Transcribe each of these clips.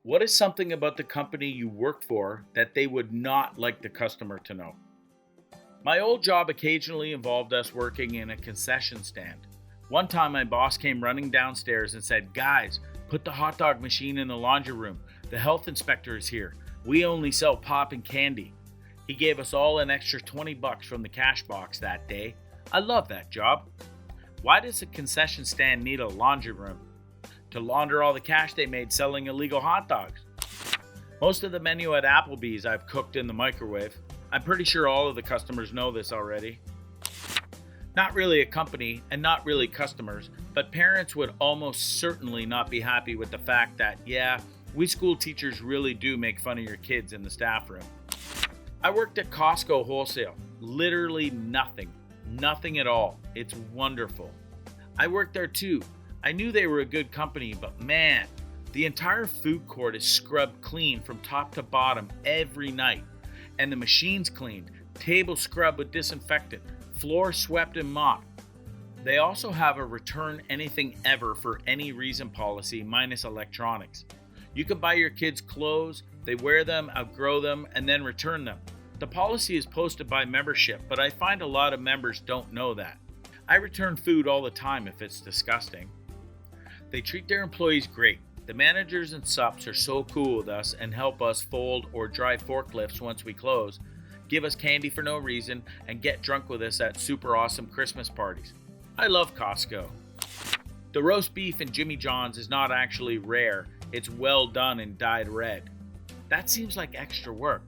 What is something about the company you work for that they would not like the customer to know? My old job occasionally involved us working in a concession stand. One time, my boss came running downstairs and said, "Guys, put the hot dog machine in the laundry room. The health inspector is here. We only sell pop and candy." He gave us all an extra $20 from the cash box that day. I love that job. Why does a concession stand need a laundry room? To launder all the cash they made selling illegal hot dogs. Most of the menu at Applebee's I've cooked in the microwave. I'm pretty sure all of the customers know this already. Not really a company and not really customers, but parents would almost certainly not be happy with the fact that, yeah, we school teachers really do make fun of your kids in the staff room. I worked at Costco wholesale. Literally nothing. Nothing at all. It's wonderful. I worked there too. I knew they were a good company, but man, the entire food court is scrubbed clean from top to bottom every night. And the machines cleaned, tables scrubbed with disinfectant, floor swept and mopped. They also have a return anything ever for any reason policy minus electronics. You can buy your kids clothes, they wear them, outgrow them, and then return them. The policy is posted by membership, but I find a lot of members don't know that. I return food all the time if it's disgusting. They treat their employees great. The managers and subs are so cool with us and help us fold or drive forklifts once we close, give us candy for no reason, and get drunk with us at super awesome Christmas parties. I love Costco. The roast beef in Jimmy John's is not actually rare, it's well done and dyed red. That seems like extra work.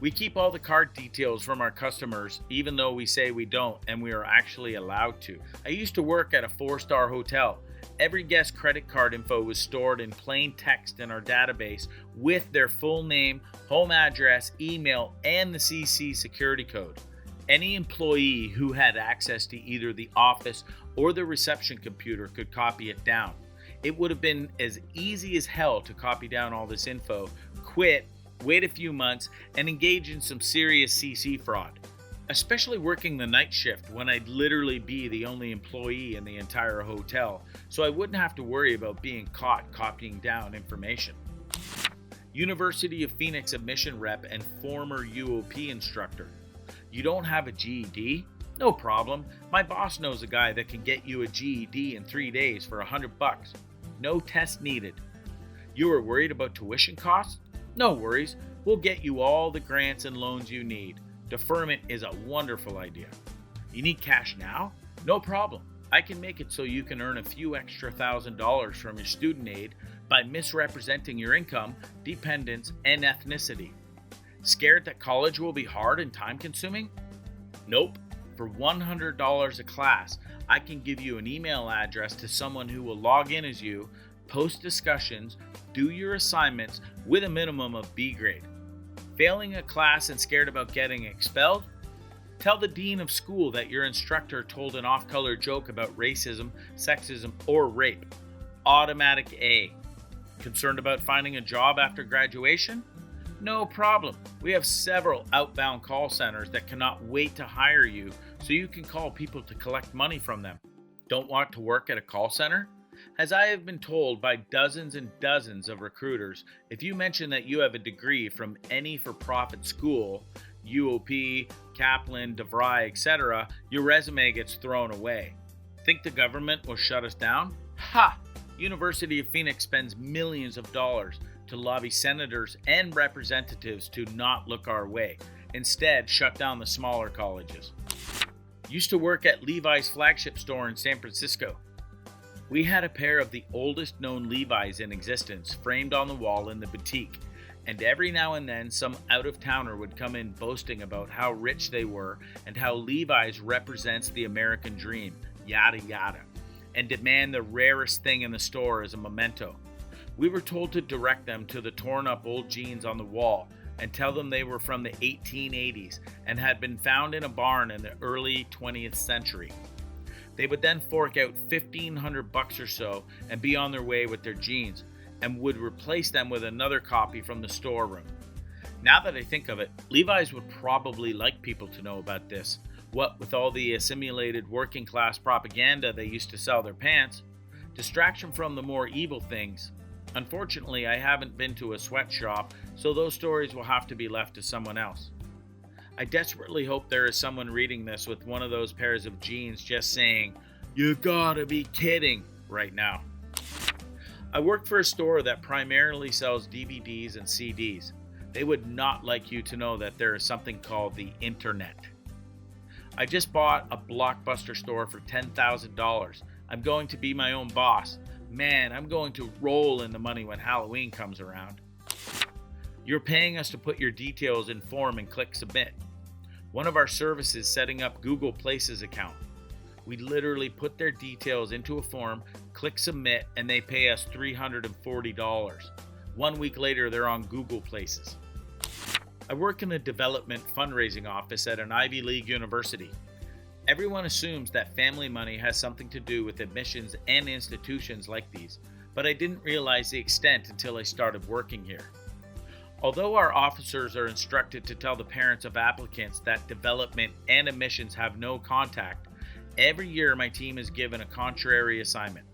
We keep all the card details from our customers, even though we say we don't and we are actually allowed to. I used to work at a 4-star hotel. Every guest credit card info was stored in plain text in our database with their full name, home address, email, and the CC security code. Any employee who had access to either the office or the reception computer could copy it down. It would have been as easy as hell to copy down all this info, quit, wait a few months, and engage in some serious CC fraud. Especially working the night shift when I'd literally be the only employee in the entire hotel, so I wouldn't have to worry about being caught copying down information. University of Phoenix admission rep and former UOP instructor. You don't have a GED? No problem. My boss knows a guy that can get you a GED in 3 days for $100. No test needed. You are worried about tuition costs? No worries. We'll get you all the grants and loans you need. Deferment is a wonderful idea. You need cash now? No problem. I can make it so you can earn a few extra $1,000 from your student aid by misrepresenting your income, dependence, and ethnicity. Scared that college will be hard and time-consuming? Nope. For $100 a class, I can give you an email address to someone who will log in as you, post discussions, do your assignments with a minimum of B grade. Failing a class and scared about getting expelled? Tell the dean of school that your instructor told an off-color joke about racism, sexism, or rape. Automatic A. Concerned about finding a job after graduation? No problem. We have several outbound call centers that cannot wait to hire you so you can call people to collect money from them. Don't want to work at a call center? As I have been told by dozens and dozens of recruiters, if you mention that you have a degree from any for-profit school, UOP, Kaplan, DeVry, etc., your resume gets thrown away. Think the government will shut us down? Ha! University of Phoenix spends millions of dollars to lobby senators and representatives to not look our way. Instead, shut down the smaller colleges. Used to work at Levi's flagship store in San Francisco. We had a pair of the oldest known Levi's in existence framed on the wall in the boutique, and every now and then some out-of-towner would come in boasting about how rich they were and how Levi's represents the American dream, yada yada, and demand the rarest thing in the store as a memento. We were told to direct them to the torn-up old jeans on the wall and tell them they were from the 1880s and had been found in a barn in the early 20th century. They would then fork out $1,500 or so and be on their way with their jeans, and would replace them with another copy from the storeroom. Now that I think of it, Levi's would probably like people to know about this. What with all the assimilated working class propaganda they used to sell their pants, distraction from the more evil things. Unfortunately, I haven't been to a sweatshop, so those stories will have to be left to someone else. I desperately hope there is someone reading this with one of those pairs of jeans just saying, "You gotta be kidding," right now. I work for a store that primarily sells DVDs and CDs. They would not like you to know that there is something called the internet. I just bought a Blockbuster store for $10,000. I'm going to be my own boss. Man, I'm going to roll in the money when Halloween comes around. You're paying us to put your details in form and click submit. One of our services setting up Google Places account. We literally put their details into a form, click submit, and they pay us $340. 1 week later, they're on Google Places. I work in a development fundraising office at an Ivy League university. Everyone assumes that family money has something to do with admissions and institutions like these, but I didn't realize the extent until I started working here. Although our officers are instructed to tell the parents of applicants that development and admissions have no contact, every year my team is given a contrary assignment.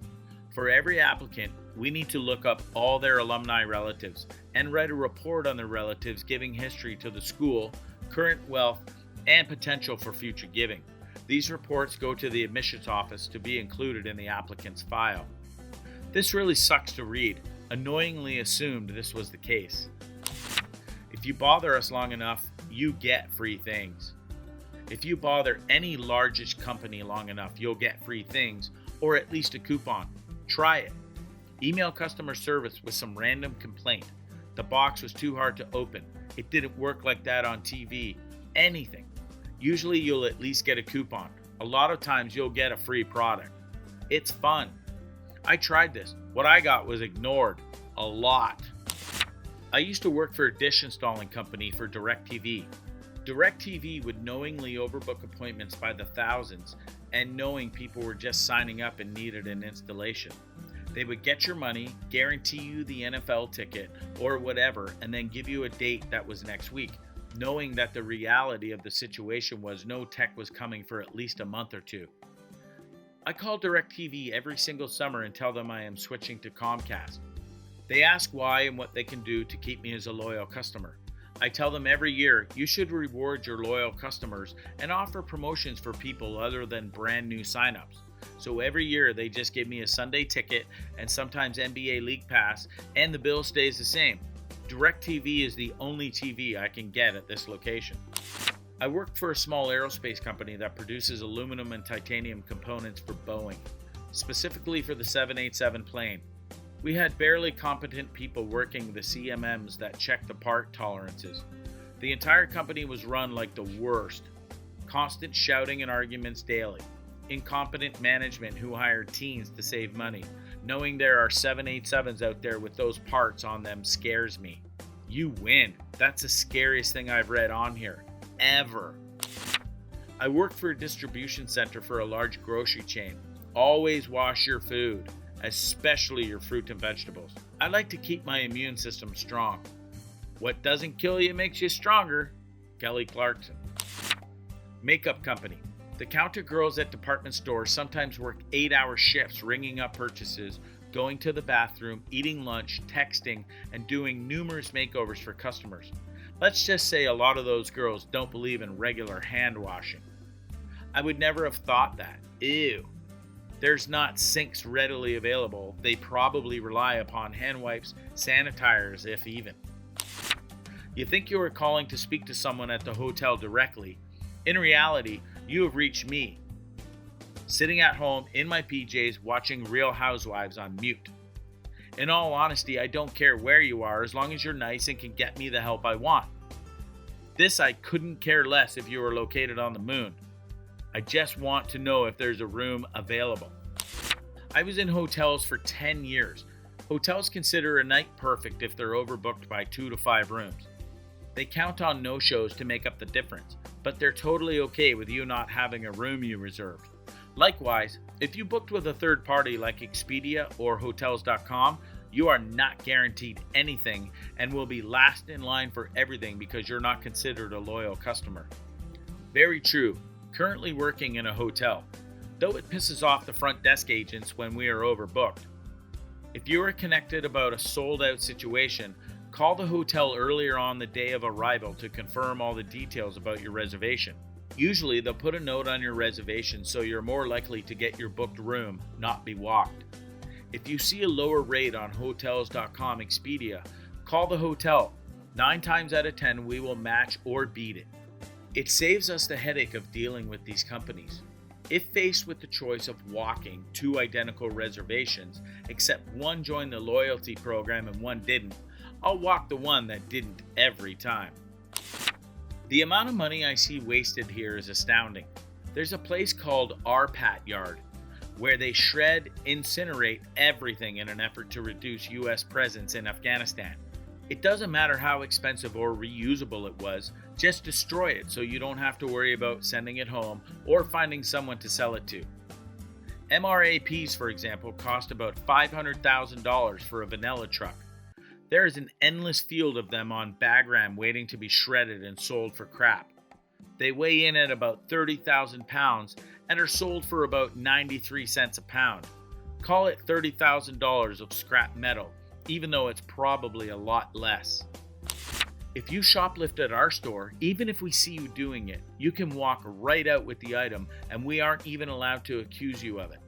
For every applicant, we need to look up all their alumni relatives and write a report on their relatives giving history to the school, current wealth, and potential for future giving. These reports go to the admissions office to be included in the applicant's file. This really sucks to read. Annoyingly assumed this was the case. If you bother us long enough, you get free things. If you bother any largish company long enough, you'll get free things, or at least a coupon. Try it. Email customer service with some random complaint. The box was too hard to open. It didn't work like that on TV. Anything. Usually you'll at least get a coupon. A lot of times you'll get a free product. It's fun. I tried this. What I got was ignored. A lot. I used to work for a dish installing company for DirecTV. DirecTV would knowingly overbook appointments by the thousands, and knowing people were just signing up and needed an installation. They would get your money, guarantee you the NFL ticket or whatever, and then give you a date that was next week, knowing that the reality of the situation was no tech was coming for at least a month or two. I call DirecTV every single summer and tell them I am switching to Comcast. They ask why and what they can do to keep me as a loyal customer. I tell them every year, you should reward your loyal customers and offer promotions for people other than brand new signups. So every year they just give me a Sunday ticket and sometimes NBA League Pass, and the bill stays the same. DirecTV is the only TV I can get at this location. I work for a small aerospace company that produces aluminum and titanium components for Boeing, specifically for the 787 plane. We had barely competent people working the CMMs that check the part tolerances. The entire company was run like the worst. Constant shouting and arguments daily. Incompetent management who hired teens to save money. Knowing there are 787s out there with those parts on them scares me. You win. That's the scariest thing I've read on here. Ever. I work for a distribution center for a large grocery chain. Always wash your food, especially your fruit and vegetables. I like to keep my immune system strong. What doesn't kill you makes you stronger. Kelly Clarkson. Makeup company. The counter girls at department stores sometimes work 8-hour shifts ringing up purchases, going to the bathroom, eating lunch, texting, and doing numerous makeovers for customers. Let's just say a lot of those girls don't believe in regular hand washing. I would never have thought that. Ew. There's not sinks readily available. They probably rely upon hand wipes, sanitizers, if even. You think you are calling to speak to someone at the hotel directly. In reality, you have reached me, sitting at home in my PJs watching Real Housewives on mute. In all honesty, I don't care where you are as long as you're nice and can get me the help I want. This I couldn't care less if you were located on the moon. I just want to know if there's a room available. I was in hotels for 10 years. Hotels consider a night perfect if they're overbooked by 2 to 5 rooms. They count on no-shows to make up the difference, but they're totally okay with you not having a room you reserved. Likewise, if you booked with a third party like Expedia or Hotels.com, you are not guaranteed anything and will be last in line for everything because you're not considered a loyal customer. Very true. Currently working in a hotel, though it pisses off the front desk agents when we are overbooked. If you are connected about a sold-out situation, call the hotel earlier on the day of arrival to confirm all the details about your reservation. Usually, they'll put a note on your reservation so you're more likely to get your booked room, not be walked. If you see a lower rate on Hotels.com Expedia, call the hotel. 9 times out of 10, we will match or beat it. It saves us the headache of dealing with these companies. If faced with the choice of walking 2 identical reservations, except one joined the loyalty program and one didn't, I'll walk the one that didn't every time. The amount of money I see wasted here is astounding. There's a place called RPAT Yard, where they shred, incinerate everything in an effort to reduce US presence in Afghanistan. It doesn't matter how expensive or reusable it was, just destroy it so you don't have to worry about sending it home or finding someone to sell it to. MRAPs, for example, cost about $500,000 for a vanilla truck. There is an endless field of them on Bagram waiting to be shredded and sold for crap. They weigh in at about 30,000 pounds and are sold for about 93 cents a pound. Call it $30,000 of scrap metal, even though it's probably a lot less. If you shoplift at our store, even if we see you doing it, you can walk right out with the item and we aren't even allowed to accuse you of it.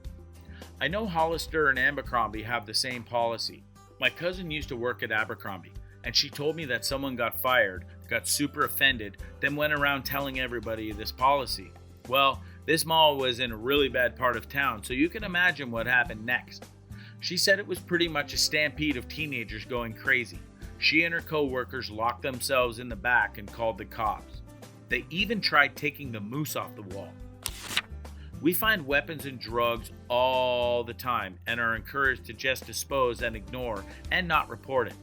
I know Hollister and Abercrombie have the same policy. My cousin used to work at Abercrombie, and she told me that someone got fired, got super offended, then went around telling everybody this policy. Well, this mall was in a really bad part of town, so you can imagine what happened next. She said it was pretty much a stampede of teenagers going crazy. She and her co-workers locked themselves in the back and called the cops. They even tried taking the moose off the wall. We find weapons and drugs all the time and are encouraged to just dispose and ignore and not report it.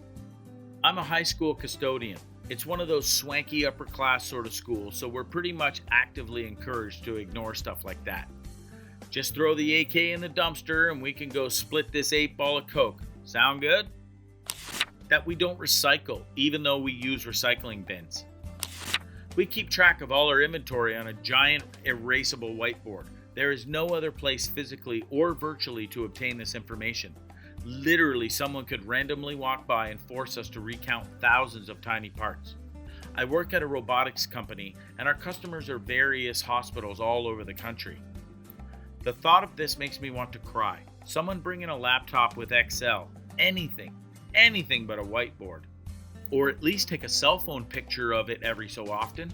I'm a high school custodian. It's one of those swanky upper class sort of schools, so we're pretty much actively encouraged to ignore stuff like that. Just throw the AK in the dumpster and we can go split this 8-ball of Coke. Sound good? That we don't recycle, even though we use recycling bins. We keep track of all our inventory on a giant erasable whiteboard. There is no other place physically or virtually to obtain this information. Literally, someone could randomly walk by and force us to recount thousands of tiny parts. I work at a robotics company, and our customers are various hospitals all over the country. The thought of this makes me want to cry. Someone bring in a laptop with Excel, anything but a whiteboard. Or at least take a cell phone picture of it every so often.